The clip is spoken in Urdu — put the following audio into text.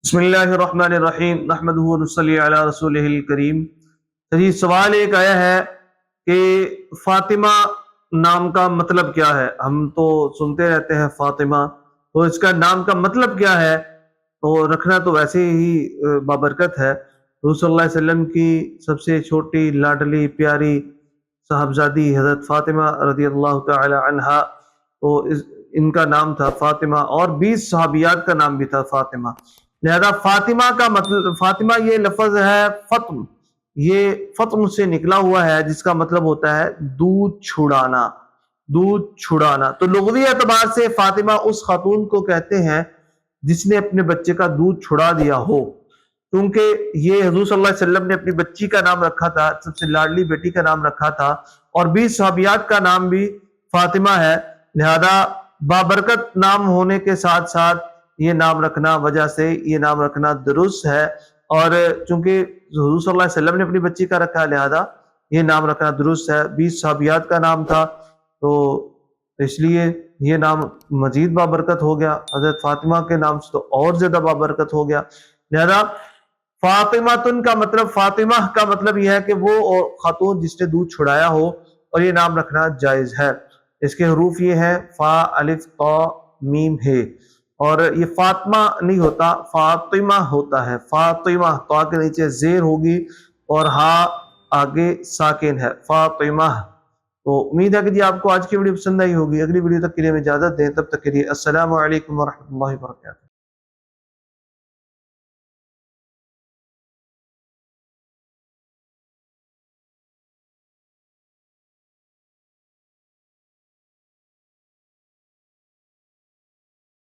بسم اللہ الرحمن الرحیم نحمدہ و نصلی علی رسولہ الکریم۔ جی سوال ایک آیا ہے کہ فاطمہ نام کا مطلب کیا ہے؟ ہم تو سنتے رہتے ہیں فاطمہ، تو اس کا نام کا مطلب کیا ہے؟ تو رکھنا تو ویسے ہی بابرکت ہے۔ حضور صلی اللہ علیہ وسلم کی سب سے چھوٹی لاڈلی پیاری صاحبزادی حضرت فاطمہ رضی اللہ تعالی عنہا، تو ان کا نام تھا فاطمہ، اور 20 صحابیات کا نام بھی تھا فاطمہ۔ لہذا فاطمہ کا مطلب، فاطمہ یہ لفظ ہے فطم، یہ فطم سے نکلا ہوا ہے، جس کا مطلب ہوتا ہے دودھ چھڑانا، دودھ چھڑانا۔ تو لغوی اعتبار سے فاطمہ اس خاتون کو کہتے ہیں جس نے اپنے بچے کا دودھ چھڑا دیا ہو، کیونکہ یہ حضور صلی اللہ علیہ وسلم نے اپنی بچی کا نام رکھا تھا، سب سے لاڈلی بیٹی کا نام رکھا تھا، اور 20 صحابیات کا نام بھی فاطمہ ہے۔ لہذا بابرکت نام ہونے کے ساتھ ساتھ یہ نام رکھنا، وجہ سے یہ نام رکھنا درست ہے، اور چونکہ حضور صلی اللہ علیہ وسلم نے اپنی بچی کا رکھا، لہذا یہ نام رکھنا درست ہے۔ 20 صحابیات کا نام تھا، تو اس لیے یہ نام مزید بابرکت ہو گیا۔ حضرت فاطمہ کے نام سے تو اور زیادہ بابرکت ہو گیا۔ لہذا فاطمۃ کا مطلب، فاطمہ کا مطلب یہ ہے کہ وہ خاتون جس نے دودھ چھڑایا ہو، اور یہ نام رکھنا جائز ہے۔ اس کے حروف یہ ہیں فا الف طا میم ہے، اور یہ فاطمہ نہیں ہوتا، فاطمہ ہوتا ہے۔ فاطمہ طا کے نیچے زیر ہوگی اور ہا آگے ساکن ہے، فاطمہ۔ تو امید ہے کہ جی آپ کو آج کی ویڈیو پسند آئی ہوگی۔ اگلی ویڈیو تک کے لیے ہمیں اجازت دیں، تب تک کے لیے السلام علیکم ورحمۃ اللہ وبرکاتہ۔